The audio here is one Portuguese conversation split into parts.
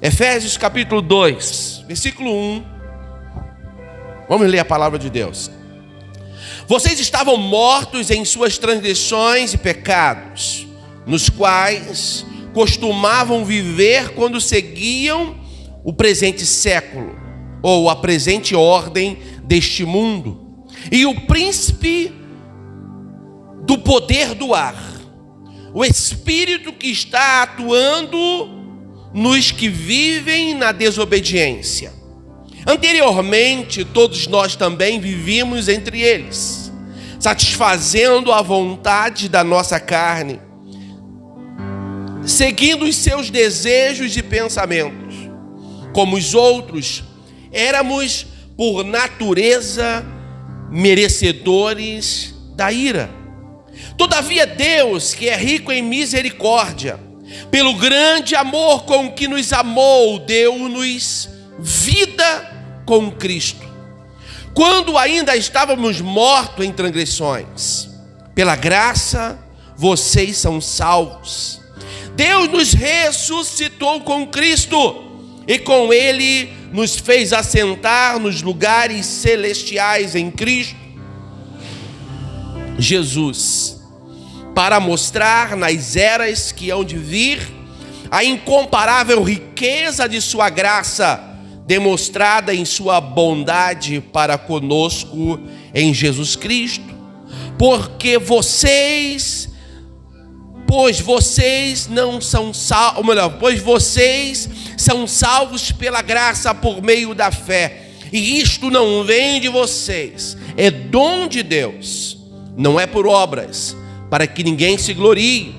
Efésios capítulo 2, versículo 1. Vamos ler a palavra de Deus. Vocês estavam mortos em suas transgressões e pecados, nos quais costumavam viver quando seguiam o presente século, ou a presente ordem deste mundo, e o príncipe do poder do ar, o espírito que está atuando nos que vivem na desobediência. Anteriormente, todos nós também vivíamos entre eles, satisfazendo a vontade da nossa carne, seguindo os seus desejos e pensamentos. Como os outros, éramos por natureza merecedores da ira. Todavia Deus, que é rico em misericórdia, pelo grande amor com que nos amou, deu-nos vida com Cristo, quando ainda estávamos mortos em transgressões. Pela graça, vocês são salvos. Deus nos ressuscitou com Cristo e com Ele nos fez assentar nos lugares celestiais em Cristo Jesus, para mostrar nas eras que hão de vir a incomparável riqueza de sua graça, demonstrada em sua bondade para conosco em Jesus Cristo. Pois vocês são salvos pela graça por meio da fé. E isto não vem de vocês, é dom de Deus, não é por obras, para que ninguém se glorie.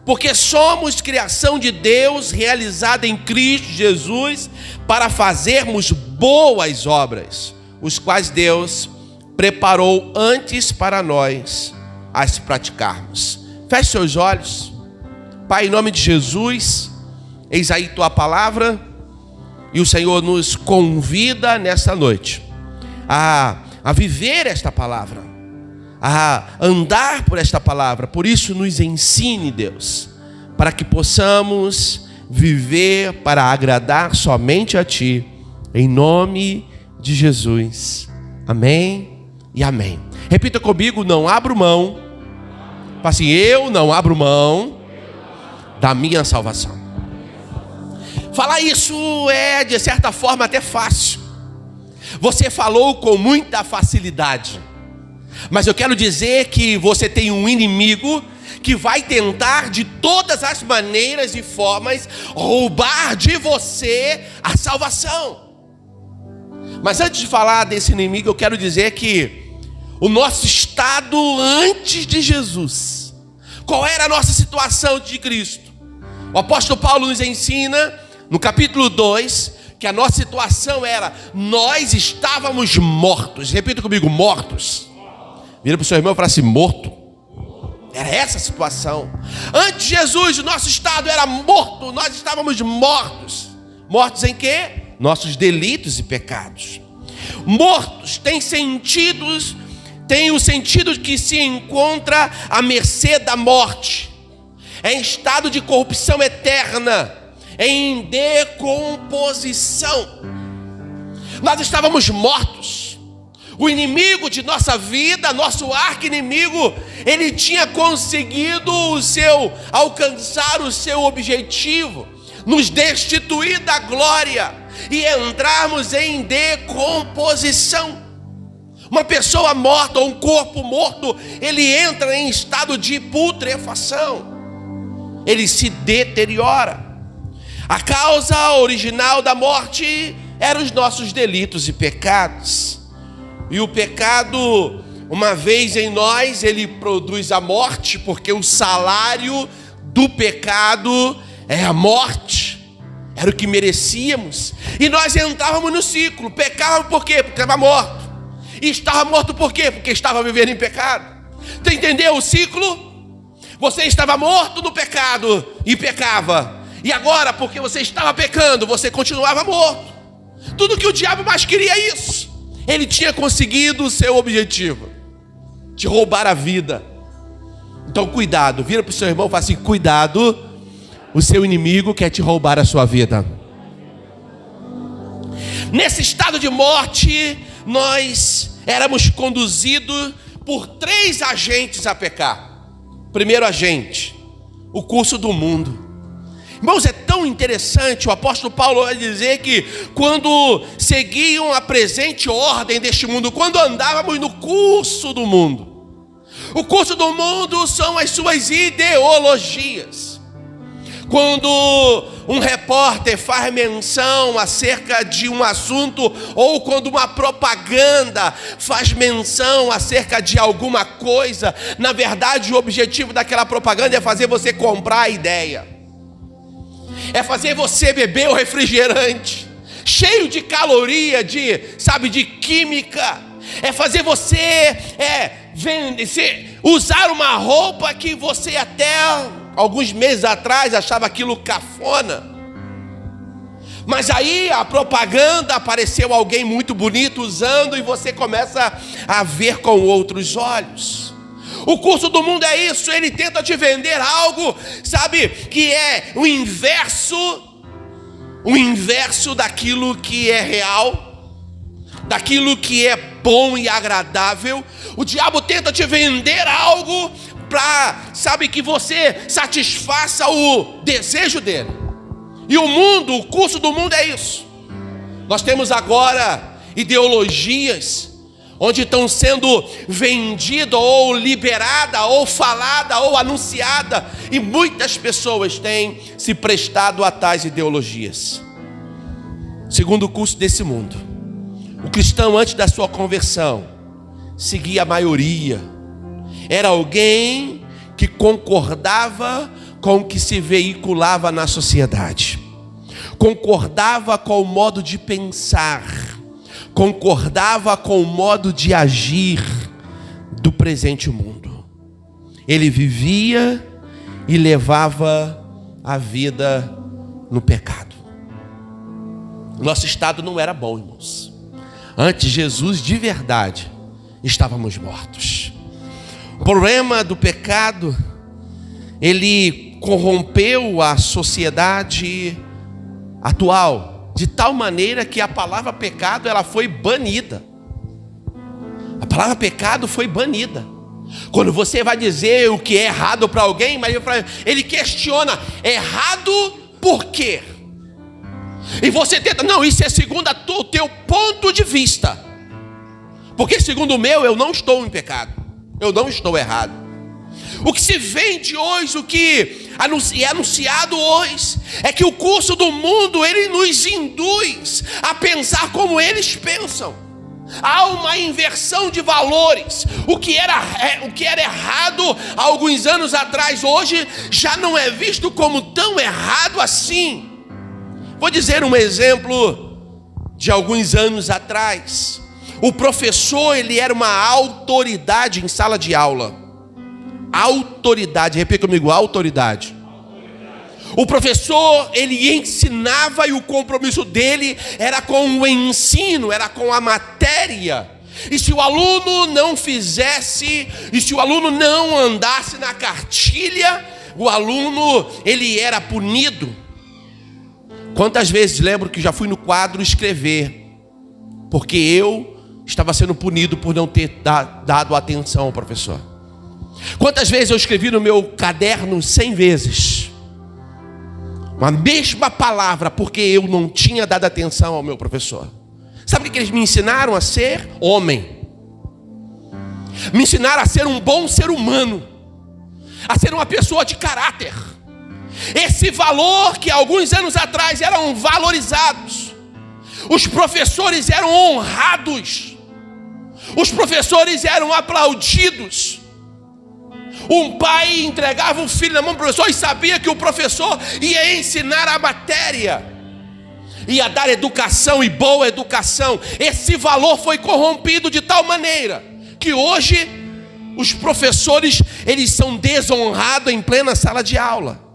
Porque somos criação de Deus, realizada em Cristo Jesus, para fazermos boas obras, os quais Deus preparou antes para nós as praticarmos. Feche seus olhos. Pai, em nome de Jesus, eis aí tua palavra, e o Senhor nos convida nesta noite a viver esta palavra, a andar por esta palavra. Por isso nos ensine, Deus, para que possamos viver para agradar somente a Ti, em nome de Jesus. Amém e amém. Repita comigo: não abro mão. Fala assim: eu não abro mão da minha salvação. Falar isso é, de certa forma, até fácil. Você falou com muita facilidade. Mas eu quero dizer que você tem um inimigo que vai tentar de todas as maneiras e formas roubar de você a salvação. Mas antes de falar desse inimigo, eu quero dizer que o nosso estado antes de Jesus, qual era a nossa situação de Cristo? O apóstolo Paulo nos ensina no capítulo 2 que a nossa situação era: nós estávamos mortos. Repita comigo: mortos. Vira para o seu irmão e fala assim: morto. Era essa a situação. Antes de Jesus, o nosso estado era morto. Nós estávamos mortos. Mortos em quê? Nossos delitos e pecados. Mortos tem o sentido que se encontra à mercê da morte, em estado de corrupção eterna, em decomposição. Nós estávamos mortos. O inimigo de nossa vida, nosso arqui-inimigo, ele tinha conseguido alcançar o seu objetivo, nos destituir da glória e entrarmos em decomposição. Uma pessoa morta, ou um corpo morto, ele entra em estado de putrefação, ele se deteriora. A causa original da morte eram os nossos delitos e pecados. E o pecado, uma vez em nós, ele produz a morte, porque o salário do pecado é a morte. Era o que merecíamos. E nós entrávamos no ciclo. Pecávamos por quê? Porque estava morto. E estava morto por quê? Porque estava vivendo em pecado. Você entendeu o ciclo? Você estava morto no pecado e pecava. E agora, porque você estava pecando, você continuava morto. Tudo que o diabo mais queria é isso. Ele tinha conseguido o seu objetivo, te roubar a vida. Então cuidado, vira para o seu irmão e fala assim: cuidado, o seu inimigo quer te roubar a sua vida. Nesse estado de morte, nós éramos conduzidos por 3 agentes a pecar. Primeiro agente, o curso do mundo. Irmãos, é tão interessante, o apóstolo Paulo vai dizer que quando seguiam a presente ordem deste mundo, quando andávamos no curso do mundo, o curso do mundo são as suas ideologias. Quando um repórter faz menção acerca de um assunto, ou quando uma propaganda faz menção acerca de alguma coisa, na verdade o objetivo daquela propaganda é fazer você comprar a ideia. É fazer você beber o refrigerante, cheio de caloria, de química. É fazer você usar uma roupa que você até alguns meses atrás achava aquilo cafona. Mas aí a propaganda, apareceu alguém muito bonito usando e você começa a ver com outros olhos. O curso do mundo é isso, ele tenta te vender algo, que é o inverso daquilo que é real, daquilo que é bom e agradável. O diabo tenta te vender algo para, que você satisfaça o desejo dele. E o curso do mundo é isso. Nós temos agora ideologias onde estão sendo vendida ou liberada, ou falada, ou anunciada, e muitas pessoas têm se prestado a tais ideologias. Segundo o curso desse mundo, o cristão antes da sua conversão seguia a maioria. Era alguém que concordava com o que se veiculava na sociedade, concordava com o modo de pensar, concordava com o modo de agir do presente mundo. Ele vivia e levava a vida no pecado. Nosso estado não era bom, irmãos. Antes de Jesus, de verdade, estávamos mortos. O problema do pecado, ele corrompeu a sociedade atual, de tal maneira que a palavra pecado, ela foi banida. A palavra pecado foi banida. Quando você vai dizer o que é errado para alguém, mas ele questiona, errado por quê? E você tenta, não, isso é segundo o teu ponto de vista. Porque segundo o meu, eu não estou em pecado, eu não estou errado. O que se vende hoje, o que é anunciado hoje, é que o curso do mundo, ele nos induz a pensar como eles pensam. Há uma inversão de valores. O que era errado há alguns anos atrás, hoje já não é visto como tão errado assim. Vou dizer um exemplo de alguns anos atrás. O professor, ele era uma autoridade em sala de aula. Autoridade, repita comigo, autoridade. O professor, ele ensinava e o compromisso dele era com o ensino, era com a matéria. E se o aluno não fizesse, e se o aluno não andasse na cartilha, o aluno, ele era punido. Quantas vezes lembro que já fui no quadro escrever, porque eu estava sendo punido por não ter dado atenção ao professor. Quantas vezes eu escrevi no meu caderno 100 vezes a mesma palavra, porque eu não tinha dado atenção ao meu professor. Sabe o que eles me ensinaram a ser? Homem. Me ensinaram a ser um bom ser humano, a ser uma pessoa de caráter. Esse valor que alguns anos atrás eram valorizados. Os professores eram honrados, os professores eram aplaudidos. Um pai entregava o filho na mão do professor e sabia que o professor ia ensinar a matéria, ia dar educação e boa educação. Esse valor foi corrompido de tal maneira que hoje os professores, eles são desonrados em plena sala de aula.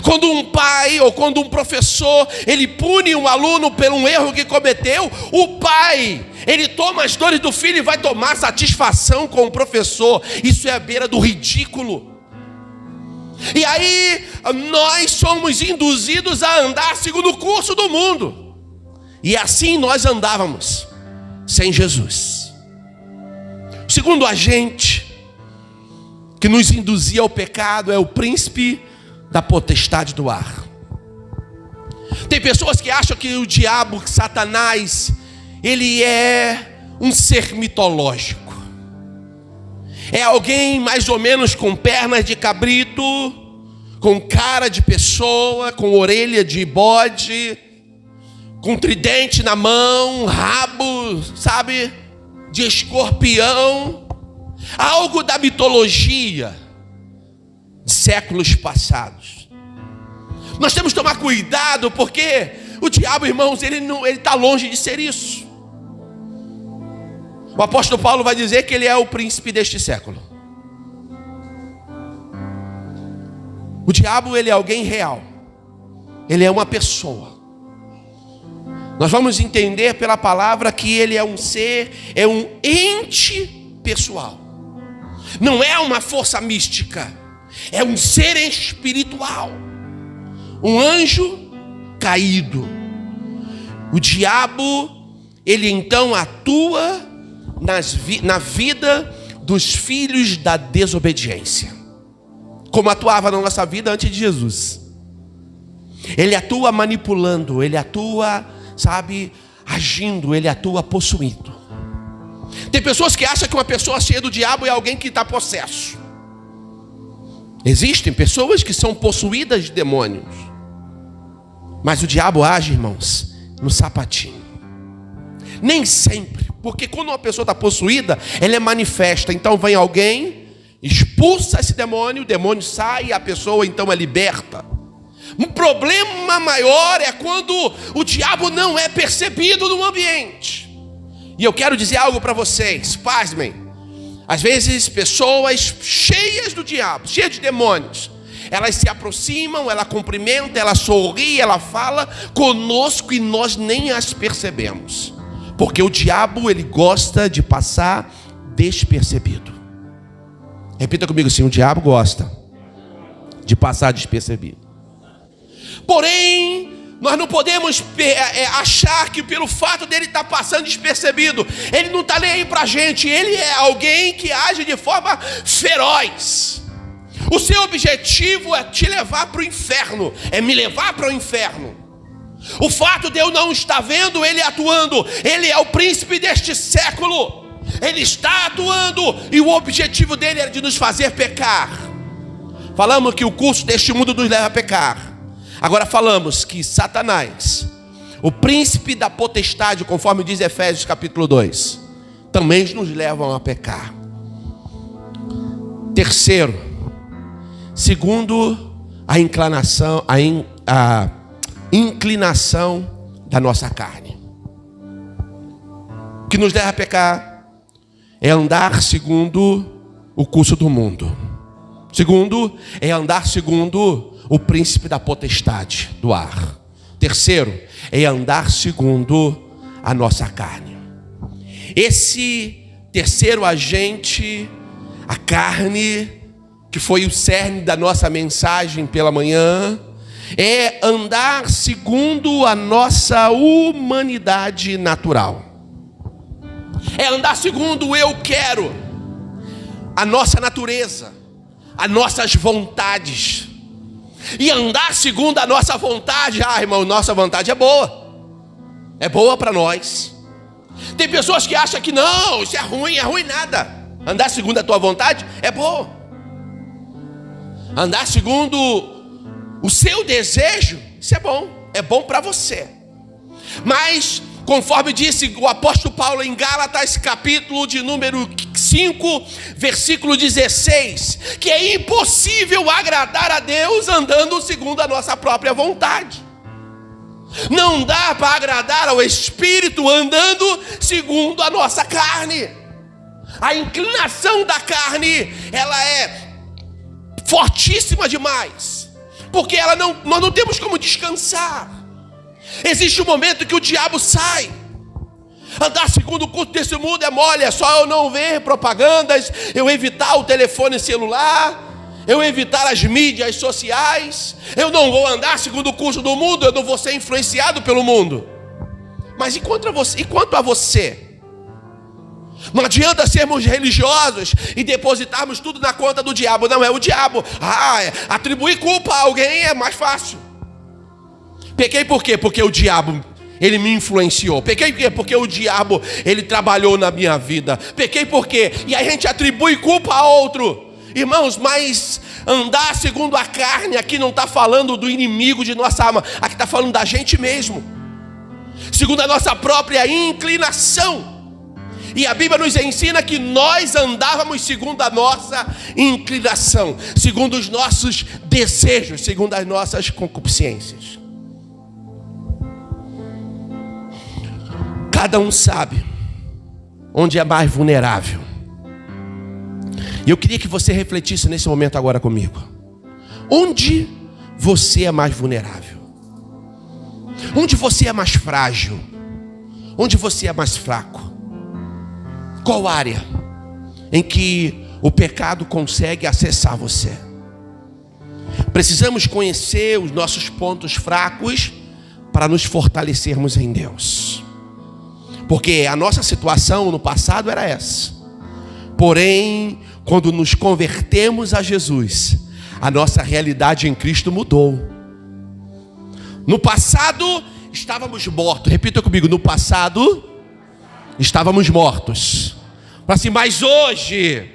Quando um pai ou quando um professor, ele pune um aluno por um erro que cometeu, o pai, ele toma as dores do filho e vai tomar satisfação com o professor. Isso é à beira do ridículo. E aí nós somos induzidos a andar segundo o curso do mundo. E assim nós andávamos, sem Jesus. O segundo agente que nos induzia ao pecado é o príncipe da potestade do ar. Tem pessoas que acham que o diabo, que Satanás, ele é um ser mitológico. É alguém mais ou menos com pernas de cabrito, com cara de pessoa, com orelha de bode, com tridente na mão, rabo, sabe, de escorpião. Algo da mitologia de séculos passados. Nós temos que tomar cuidado, porque o diabo, irmãos, ele está longe de ser isso. O apóstolo Paulo vai dizer que ele é o príncipe deste século. O diabo, ele é alguém real. Ele é uma pessoa. Nós vamos entender pela palavra que ele é um ser, é um ente pessoal. Não é uma força mística. É um ser espiritual. Um anjo caído. O diabo, ele então atua na vida dos filhos da desobediência, como atuava na nossa vida antes de Jesus. Ele atua manipulando, ele atua, sabe, agindo, ele atua possuindo. Tem pessoas que acham que uma pessoa cheia do diabo é alguém que está possesso. Existem pessoas que são possuídas de demônios. Mas o diabo age, irmãos, no sapatinho. Nem sempre, porque quando uma pessoa está possuída, ela é manifesta. Então vem alguém, expulsa esse demônio, o demônio sai e a pessoa então é liberta. Um problema maior é quando o diabo não é percebido no ambiente. E eu quero dizer algo para vocês, pasmem. Às vezes pessoas cheias do diabo, cheias de demônios, elas se aproximam, ela cumprimenta, ela sorri, ela fala conosco e nós nem as percebemos. Porque o diabo, ele gosta de passar despercebido. Repita comigo assim: o diabo gosta de passar despercebido. Porém, nós não podemos achar que pelo fato dele estar passando despercebido, ele não está nem aí para a gente. Ele é alguém que age de forma feroz. O seu objetivo é te levar para o inferno, é me levar para o inferno. O fato de eu não estar vendo ele atuando, ele é o príncipe deste século. Ele está atuando e o objetivo dele é de nos fazer pecar. Falamos que o curso deste mundo nos leva a pecar. Agora falamos que Satanás, o príncipe da potestade, conforme diz Efésios capítulo 2, também nos levam a pecar. Terceiro, segundo a inclinação da nossa carne. O que nos leva a pecar é andar segundo o curso do mundo. Segundo, é andar segundo o príncipe da potestade do ar. Terceiro, é andar segundo a nossa carne. Esse terceiro agente, a carne, que foi o cerne da nossa mensagem pela manhã, é andar segundo a nossa humanidade natural. É andar segundo o eu quero, a nossa natureza, as nossas vontades. E andar segundo a nossa vontade, irmão, nossa vontade é boa. É boa para nós. Tem pessoas que acham que não, isso é ruim nada. Andar segundo a tua vontade é bom. Andar segundo o seu desejo, isso é bom para você. Mas, conforme disse o apóstolo Paulo em Gálatas, capítulo de número 5, versículo 16, que é impossível agradar a Deus andando segundo a nossa própria vontade. Não dá para agradar ao Espírito andando segundo a nossa carne. A inclinação da carne, ela é fortíssima demais, porque nós não temos como descansar. Existe um momento que o diabo sai. Andar segundo o curso desse mundo é mole, é só eu não ver propagandas, eu evitar o telefone celular, eu evitar as mídias sociais. Eu não vou andar segundo o curso do mundo, eu não vou ser influenciado pelo mundo. Mas enquanto a você, não adianta sermos religiosos e depositarmos tudo na conta do diabo. Não, é o diabo. Atribuir culpa a alguém é mais fácil. Pequei por quê? Porque o diabo, ele me influenciou. Pequei por quê? Porque o diabo, ele trabalhou na minha vida. Pequei por quê? E aí a gente atribui culpa a outro. Irmãos, mas andar segundo a carne aqui não está falando do inimigo de nossa alma. Aqui está falando da gente mesmo, segundo a nossa própria inclinação. E a Bíblia nos ensina que nós andávamos segundo a nossa inclinação, segundo os nossos desejos, segundo as nossas concupiscências. Cada um sabe onde é mais vulnerável. E eu queria que você refletisse nesse momento agora comigo. Onde você é mais vulnerável? Onde você é mais frágil? Onde você é mais fraco? Qual área em que o pecado consegue acessar você? Precisamos conhecer os nossos pontos fracos para nos fortalecermos em Deus. Porque a nossa situação no passado era essa. Porém, quando nos convertemos a Jesus, a nossa realidade em Cristo mudou. No passado, estávamos mortos. Repita comigo, no passado, estávamos mortos. Mas hoje,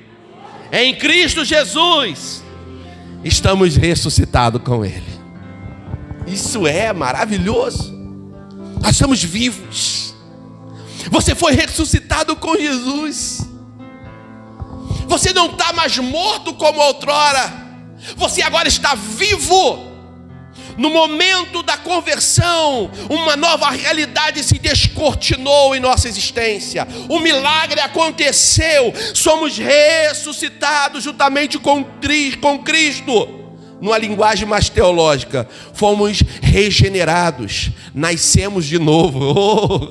em Cristo Jesus, estamos ressuscitados com Ele. Isso é maravilhoso. Nós estamos vivos. Você foi ressuscitado com Jesus. Você não está mais morto como outrora. Você agora está vivo. No momento da conversão, uma nova realidade se descortinou em nossa existência. O milagre aconteceu. Somos ressuscitados juntamente com Cristo. Numa linguagem mais teológica, fomos regenerados. Nascemos de novo.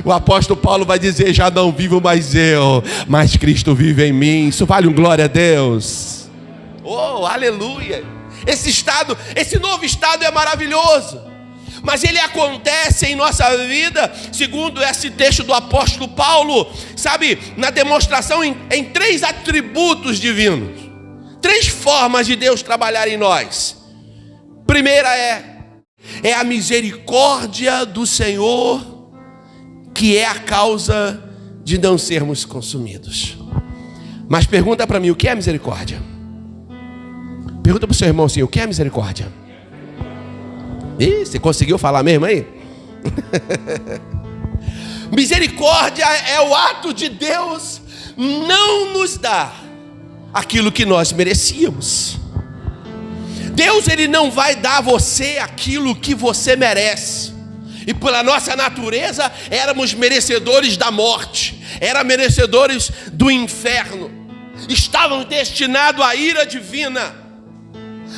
O apóstolo Paulo vai dizer: já não vivo mais eu, mas Cristo vive em mim. Isso vale um glória a Deus. Oh, aleluia. Esse novo estado é maravilhoso. Mas ele acontece em nossa vida, segundo esse texto do apóstolo Paulo, sabe, na demonstração em 3 atributos divinos. 3 formas de Deus trabalhar em nós. Primeira é a misericórdia do Senhor, que é a causa de não sermos consumidos. Mas pergunta para mim, o que é misericórdia? Pergunta para o seu irmão assim, o que é misericórdia? Ih, você conseguiu falar mesmo aí? Misericórdia é o ato de Deus não nos dar aquilo que nós merecíamos. Deus, ele não vai dar a você aquilo que você merece. E pela nossa natureza, éramos merecedores da morte, éramos merecedores do inferno, estávamos destinados à ira divina.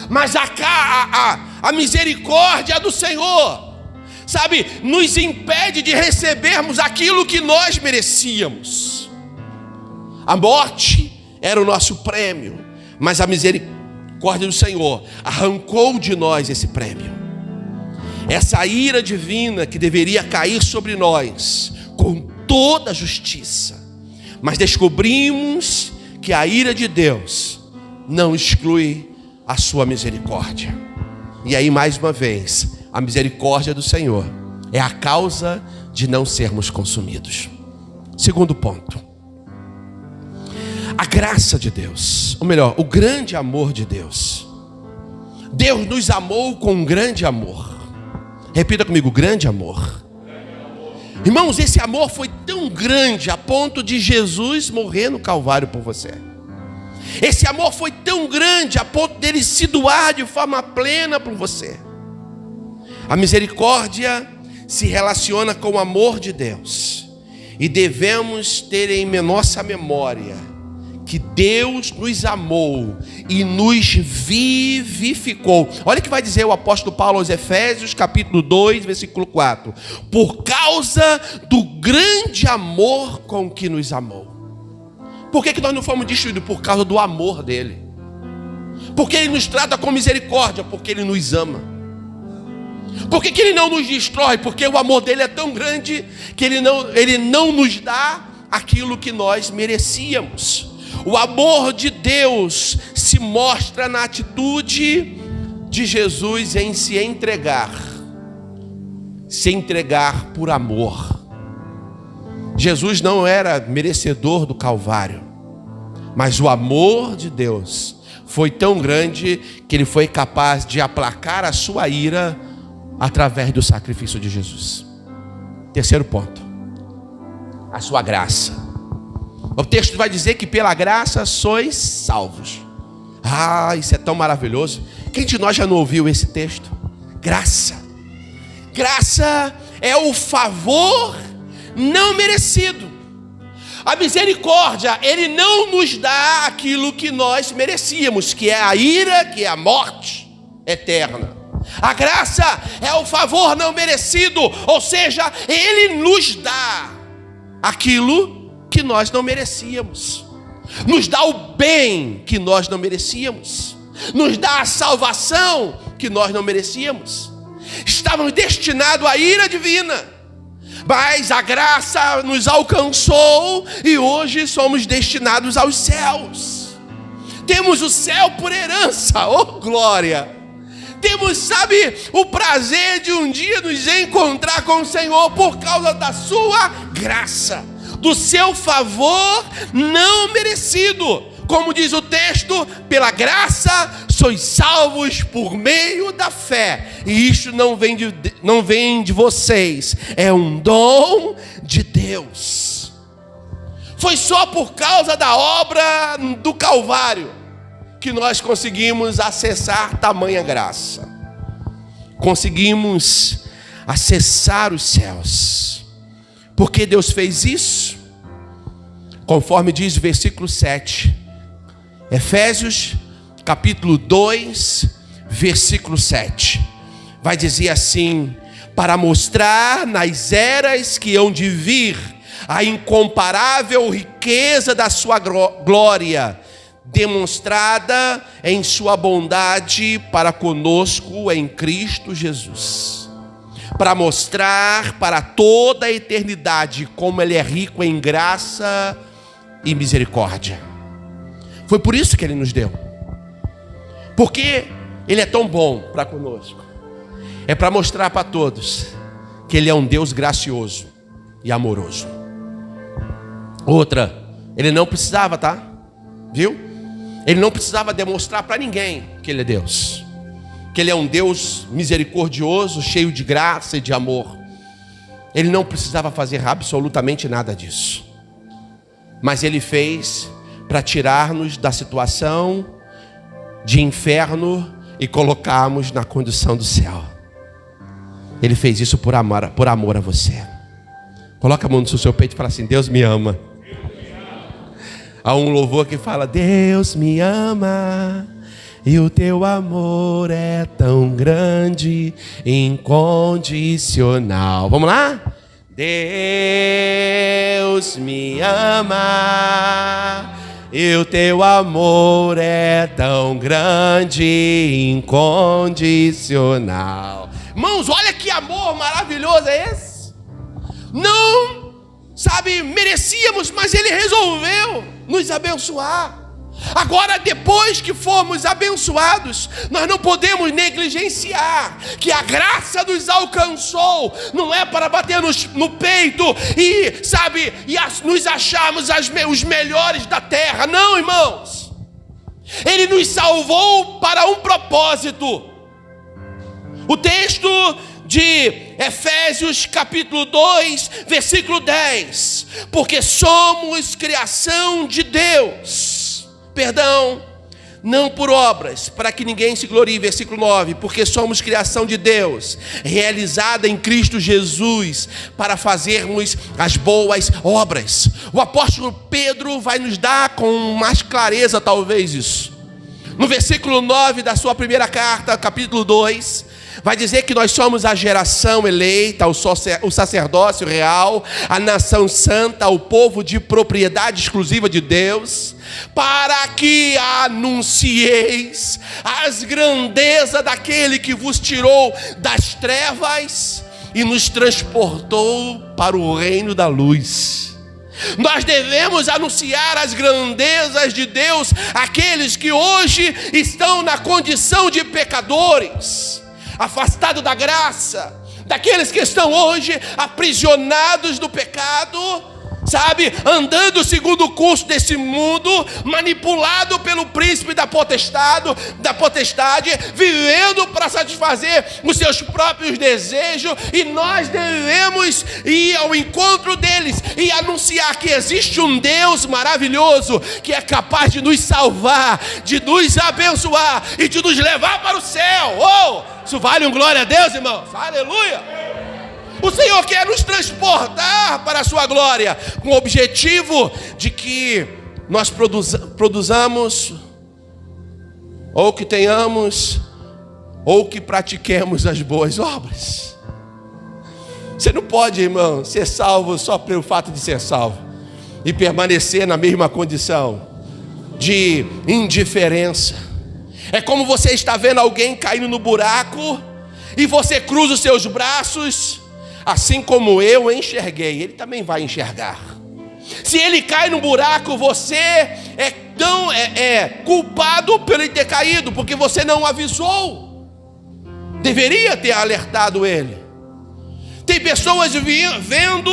Mas a misericórdia do Senhor, sabe, nos impede de recebermos aquilo que nós merecíamos. A morte era o nosso prêmio, mas a misericórdia do Senhor arrancou de nós esse prêmio. Essa ira divina que deveria cair sobre nós com toda a justiça. Mas descobrimos que a ira de Deus não exclui a sua misericórdia. E aí, mais uma vez, a misericórdia do Senhor é a causa de não sermos consumidos. Segundo ponto, a graça de Deus, ou melhor, o grande amor de Deus. Deus nos amou com um grande amor. Repita comigo, grande amor. Irmãos, esse amor foi tão grande a ponto de Jesus morrer no Calvário por você. Esse amor foi tão grande a ponto dele se doar de forma plena por você. A misericórdia se relaciona com o amor de Deus. E devemos ter em nossa memória que Deus nos amou e nos vivificou. Olha o que vai dizer o apóstolo Paulo aos Efésios, capítulo 2, versículo 4. Por causa do grande amor com que nos amou. Por que nós não fomos destruídos? Por causa do amor dele. Porque ele nos trata com misericórdia, porque ele nos ama. Por que ele não nos destrói? Porque o amor dele é tão grande que ele não nos dá aquilo que nós merecíamos. O amor de Deus se mostra na atitude de Jesus em se entregar por amor. Jesus não era merecedor do Calvário, mas o amor de Deus foi tão grande que ele foi capaz de aplacar a sua ira através do sacrifício de Jesus. Terceiro ponto, a sua graça. O texto vai dizer que pela graça sois salvos. Isso é tão maravilhoso. Quem de nós já não ouviu esse texto? Graça. Graça é o favor não merecido. A misericórdia, ele não nos dá aquilo que nós merecíamos, que é a ira, que é a morte eterna. A graça é o favor não merecido, ou seja, ele nos dá aquilo que nós não merecíamos, nos dá o bem que nós não merecíamos, nos dá a salvação que nós não merecíamos. Estávamos destinados à ira divina, mas a graça nos alcançou e hoje somos destinados aos céus. Temos o céu por herança, oh glória! Temos, o prazer de um dia nos encontrar com o Senhor por causa da sua graça, do seu favor não merecido. Como diz o texto, pela graça sois salvos por meio da fé. E isto não vem de vocês, é um dom de Deus. Foi só por causa da obra do Calvário que nós conseguimos acessar tamanha graça. Conseguimos acessar os céus. Por que Deus fez isso? Conforme diz o versículo 7. Efésios, capítulo 2, versículo 7. Vai dizer assim: para mostrar nas eras que hão de vir a incomparável riqueza da sua glória, demonstrada em sua bondade para conosco em Cristo Jesus. Para mostrar para toda a eternidade como Ele é rico em graça e misericórdia. Foi por isso que Ele nos deu. Porque Ele é tão bom para conosco. É para mostrar para todos que Ele é um Deus gracioso e amoroso. Outra, Ele não precisava, viu? Ele não precisava demonstrar para ninguém que Ele é Deus, que Ele é um Deus misericordioso, cheio de graça e de amor. Ele não precisava fazer absolutamente nada disso, mas Ele fez para tirar-nos da situação de inferno e colocarmos na condição do céu. Ele fez isso por amor a você. Coloca a mão no seu peito e fala assim: Deus me ama. Há um louvor que fala: Deus me ama e o teu amor é tão grande, incondicional. Vamos lá? Deus me ama e o teu amor é tão grande, incondicional. Irmãos, olha que amor maravilhoso é esse. Não, merecíamos, mas Ele resolveu nos abençoar. Agora, depois que fomos abençoados, nós não podemos negligenciar que a graça nos alcançou. Não é para bater no peito e, nos acharmos os melhores da terra. Não, irmãos. Ele nos salvou para um propósito. O texto de Efésios capítulo 2, versículo 10. Porque somos criação de Deus. Não por obras, para que ninguém se glorie. Versículo 9. Porque somos criação de Deus, realizada em Cristo Jesus, para fazermos as boas obras. O apóstolo Pedro vai nos dar com mais clareza talvez isso. No versículo 9 da sua primeira carta, capítulo 2, Vai dizer que nós somos a geração eleita, o sacerdócio real, a nação santa, o povo de propriedade exclusiva de Deus, para que anuncieis as grandezas daquele que vos tirou das trevas e nos transportou para o reino da luz. Nós devemos anunciar as grandezas de Deus àqueles que hoje estão na condição de pecadores, afastados da graça, daqueles que estão hoje aprisionados do pecado, sabe, andando segundo o curso desse mundo, manipulado pelo príncipe da potestade, vivendo para satisfazer os seus próprios desejos, e nós devemos ir ao encontro deles e anunciar que existe um Deus maravilhoso que é capaz de nos salvar, de nos abençoar e de nos levar para o céu. Isso vale um glória a Deus, irmãos. Aleluia! O Senhor quer nos transportar para a sua glória, com o objetivo de que nós produzamos, ou que tenhamos, ou que pratiquemos as boas obras. Você não pode, irmão, ser salvo só pelo fato de ser salvo e permanecer na mesma condição de indiferença. É como você está vendo alguém caindo no buraco e você cruza os seus braços. Assim como eu enxerguei, ele também vai enxergar. Se ele cai no buraco, você é culpado por ele ter caído, porque você não avisou. Deveria ter alertado ele. Tem pessoas vendo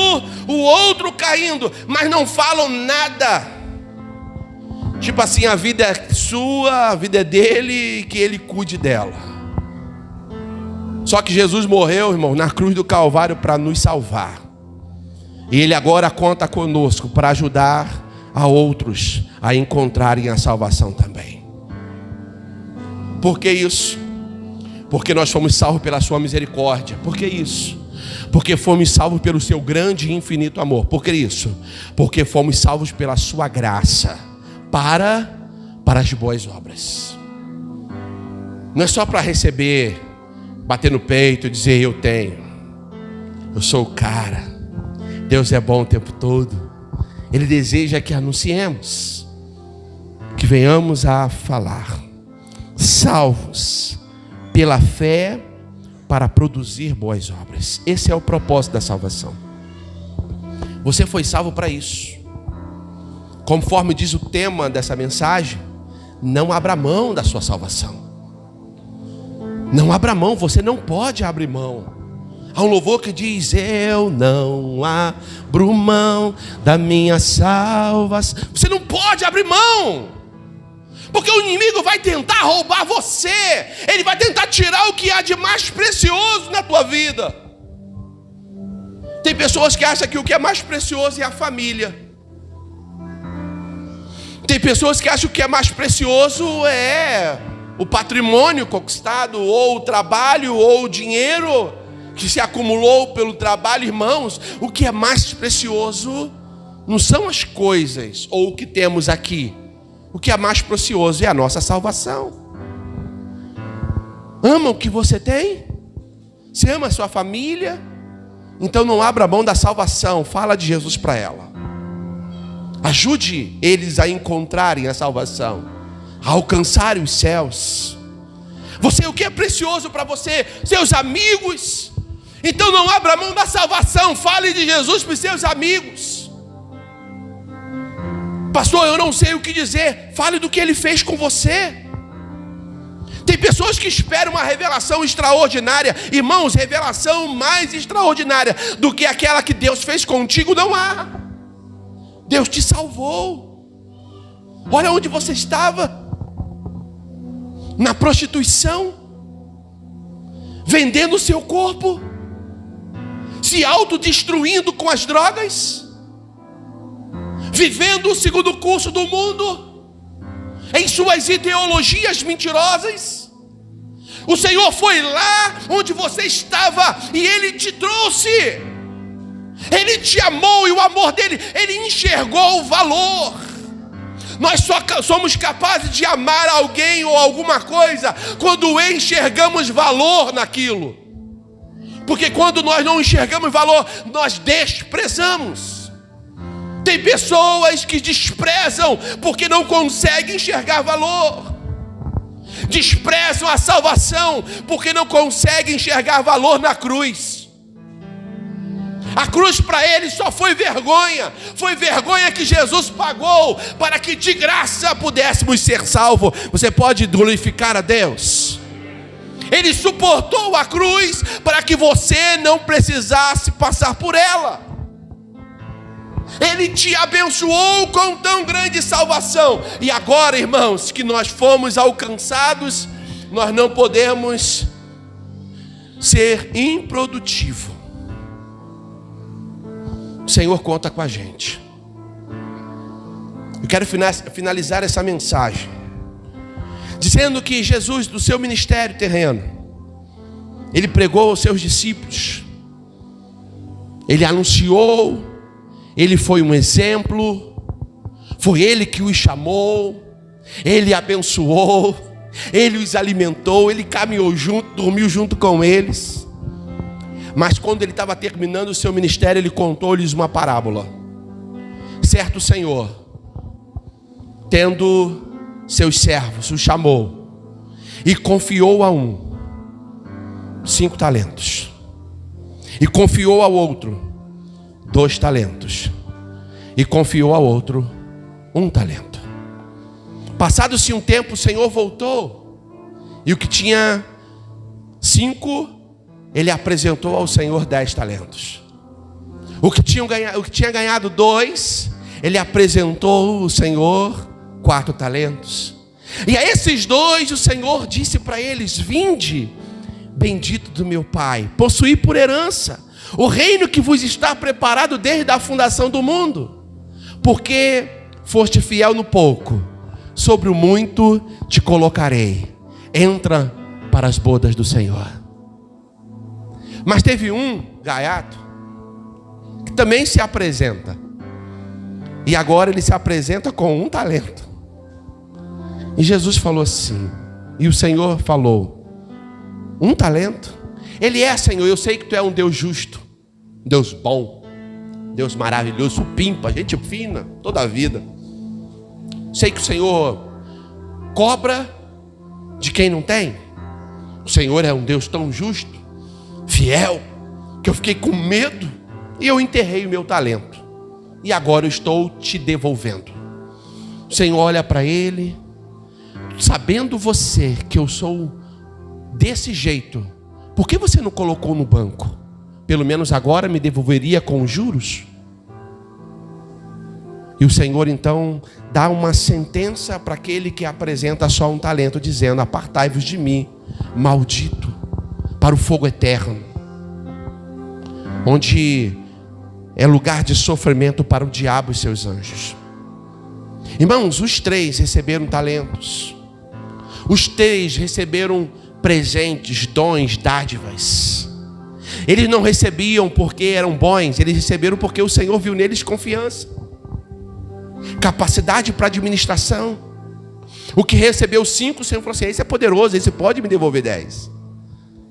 o outro caindo, mas não falam nada. Tipo assim, a vida é sua, a vida é dele, e que ele cuide dela. Só que Jesus morreu, irmão, na cruz do Calvário para nos salvar. E Ele agora conta conosco para ajudar a outros a encontrarem a salvação também. Por que isso? Porque nós fomos salvos pela sua misericórdia. Por que isso? Porque fomos salvos pelo seu grande e infinito amor. Por que isso? Porque fomos salvos pela sua graça para as boas obras. Não é só para receber, bater no peito e dizer eu tenho, eu sou o cara, Deus é bom o tempo todo. Ele deseja que anunciemos, que venhamos a falar, salvos pela fé para produzir boas obras. Esse é o propósito da salvação. Você foi salvo para isso. Conforme diz o tema dessa mensagem, não abra mão da sua salvação. Não abra mão, você não pode abrir mão. Há um louvor que diz: eu não abro mão da minha salvação. Você não pode abrir mão, porque o inimigo vai tentar roubar você. Ele vai tentar tirar o que há de mais precioso na tua vida. Tem pessoas que acham que o que é mais precioso é a família. Tem pessoas que acham que o que é mais precioso é o patrimônio conquistado, ou o trabalho, ou o dinheiro que se acumulou pelo trabalho. Irmãos, o que é mais precioso não são as coisas ou o que temos aqui. O que é mais precioso é a nossa salvação. Ama o que você tem? Você ama a sua família? Então não abra mão da salvação. Fala de Jesus para ela. Ajude eles a encontrarem a salvação, a alcançar os céus. O que é precioso para você? Seus amigos. Então não abra mão da salvação. Fale de Jesus para os seus amigos. Pastor, eu não sei o que dizer. Fale do que Ele fez com você. Tem pessoas que esperam uma revelação extraordinária. Irmãos, revelação mais extraordinária do que aquela que Deus fez contigo não há. Deus te salvou. Olha onde você estava. Na prostituição, vendendo o seu corpo, se autodestruindo com as drogas, vivendo segundo o curso do mundo, em suas ideologias mentirosas. O Senhor foi lá onde você estava e Ele te trouxe. Ele te amou, e o amor dele, Ele enxergou o valor. Nós só somos capazes de amar alguém ou alguma coisa quando enxergamos valor naquilo. Porque quando nós não enxergamos valor, nós desprezamos. Tem pessoas que desprezam porque não conseguem enxergar valor. Desprezam a salvação porque não conseguem enxergar valor na cruz. A cruz para eles só foi vergonha. Foi vergonha que Jesus pagou para que de graça pudéssemos ser salvos. Você pode glorificar a Deus? Ele suportou a cruz para que você não precisasse passar por ela. Ele te abençoou com tão grande salvação. E agora, irmãos, que nós fomos alcançados, nós não podemos ser improdutivos. O Senhor conta com a gente. Eu quero finalizar essa mensagem dizendo que Jesus, do seu ministério terreno, Ele pregou aos seus discípulos, Ele anunciou, Ele foi um exemplo, foi Ele que os chamou, Ele abençoou, Ele os alimentou, Ele caminhou junto, dormiu junto com eles. Mas quando Ele estava terminando o seu ministério, Ele contou-lhes uma parábola. Certo Senhor, tendo seus servos, os chamou e confiou a um 5 talentos, e confiou ao outro 2 talentos, e confiou ao outro 1 talento. Passado-se um tempo, o Senhor voltou, e o que tinha 5, ele apresentou ao Senhor 10 talentos. O que tinha ganhado 2, ele apresentou ao Senhor 4 talentos. E a esses 2 o Senhor disse para eles: vinde, bendito do meu Pai, possuí por herança o reino que vos está preparado desde a fundação do mundo. Porque foste fiel no pouco, sobre o muito te colocarei. Entra para as bodas do Senhor. Mas teve um gaiato que também se apresenta. E agora ele se apresenta com 1 talento. E Jesus falou assim, e o Senhor falou: 1 talento? Ele é, Senhor, eu sei que tu é um Deus justo, Deus bom, Deus maravilhoso, supimpa, gente fina, toda a vida. Sei que o Senhor cobra de quem não tem. O Senhor é um Deus tão justo, fiel, que eu fiquei com medo e eu enterrei o meu talento. E agora eu estou te devolvendo. O Senhor olha para ele, sabendo você que eu sou desse jeito, por que você não colocou no banco? Pelo menos agora me devolveria com juros. E o Senhor então dá uma sentença para aquele que apresenta só 1 talento, dizendo: apartai-vos de mim, maldito, para o fogo eterno, onde é lugar de sofrimento para o diabo e seus anjos. Irmãos, os 3 receberam talentos. Os 3 receberam presentes, dons, dádivas. Eles não recebiam porque eram bons, eles receberam porque o Senhor viu neles confiança, capacidade para administração. O que recebeu 5, o Senhor falou assim: esse é poderoso, esse pode me devolver 10.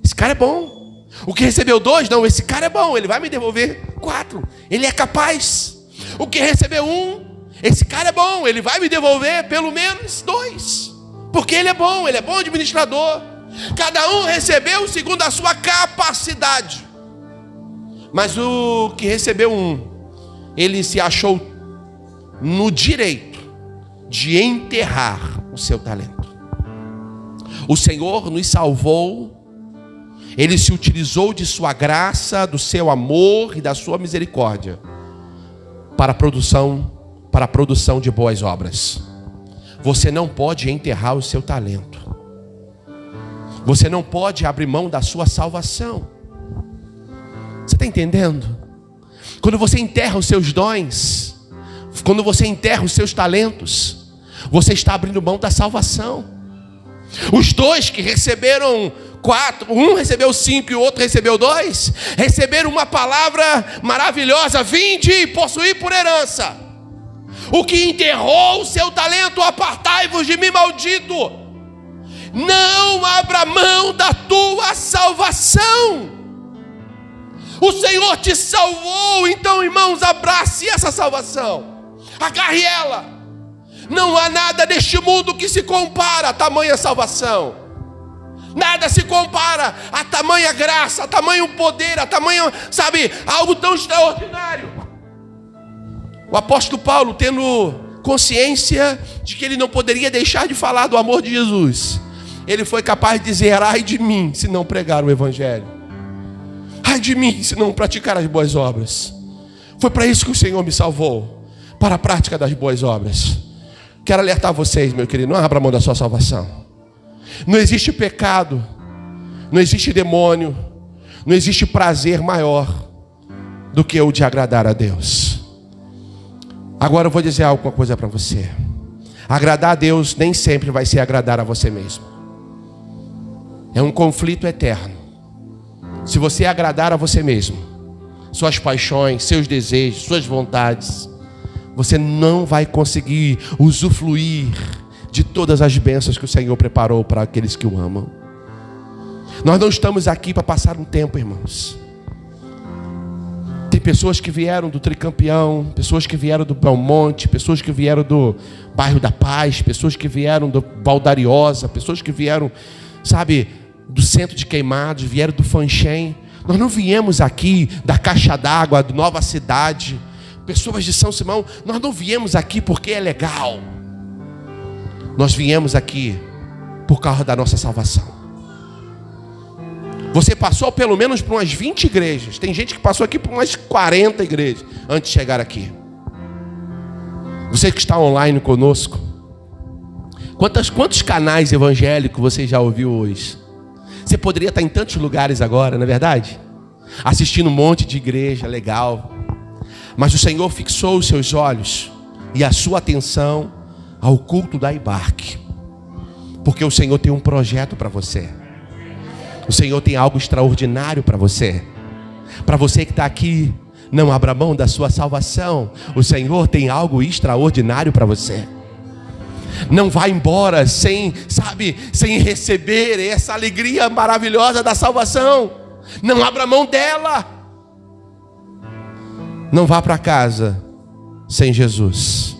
Esse cara é bom. O que recebeu 2, não, esse cara é bom, ele vai me devolver 4. Ele é capaz. O que recebeu 1, esse cara é bom, ele vai me devolver pelo menos 2. Porque ele é bom administrador. Cada um recebeu segundo a sua capacidade. Mas o que recebeu 1, ele se achou no direito de enterrar o seu talento. O Senhor nos salvou. Ele se utilizou de sua graça, do seu amor e da sua misericórdia para a produção de boas obras. Você não pode enterrar o seu talento. Você não pode abrir mão da sua salvação. Você está entendendo? Quando você enterra os seus dons, quando você enterra os seus talentos, você está abrindo mão da salvação. Os 2 que receberam 4, um recebeu 5 e o outro recebeu 2, receberam uma palavra maravilhosa: vinde e possuí por herança. O que enterrou o seu talento, apartai-vos de mim, maldito. Não abra mão da tua salvação. O Senhor te salvou, então, irmãos, abrace essa salvação. Agarre ela. Não há nada neste mundo que se compara a tamanha salvação. Nada se compara a tamanha graça, a tamanho poder, a tamanho, sabe, algo tão extraordinário. O apóstolo Paulo, tendo consciência de que ele não poderia deixar de falar do amor de Jesus, ele foi capaz de dizer: ai de mim se não pregar o evangelho, ai de mim se não praticar as boas obras. Foi para isso que o Senhor me salvou, para a prática das boas obras. Quero alertar vocês, meu querido, não abra mão da sua salvação. Não existe pecado, não existe demônio, não existe prazer maior do que o de agradar a Deus. Agora eu vou dizer alguma coisa para você. Agradar a Deus nem sempre vai ser agradar a você mesmo. É um conflito eterno. Se você agradar a você mesmo, suas paixões, seus desejos, suas vontades, você não vai conseguir usufruir de todas as bênçãos que o Senhor preparou para aqueles que o amam. Nós não estamos aqui para passar um tempo, irmãos. Tem pessoas que vieram do Tricampeão, pessoas que vieram do Belmonte, pessoas que vieram do Bairro da Paz, pessoas que vieram do Valdariosa, pessoas que vieram, sabe, do Centro de Queimados, vieram do Fanchen. Nós não viemos aqui da Caixa d'Água, da Nova Cidade, pessoas de São Simão. Nós não viemos aqui porque é legal. Nós viemos aqui por causa da nossa salvação. Você passou pelo menos por umas 20 igrejas. Tem gente que passou aqui por umas 40 igrejas antes de chegar aqui. Você que está online conosco, quantos canais evangélicos você já ouviu hoje? Você poderia estar em tantos lugares agora, não é verdade? Assistindo um monte de igreja, legal. Mas o Senhor fixou os seus olhos e a sua atenção ao culto da Ibarque, porque o Senhor tem um projeto para você. O Senhor tem algo extraordinário para você. Para você que está aqui, não abra mão da sua salvação. O Senhor tem algo extraordinário para você. Não vá embora sem receber essa alegria maravilhosa da salvação. Não abra mão dela. Não vá para casa sem Jesus.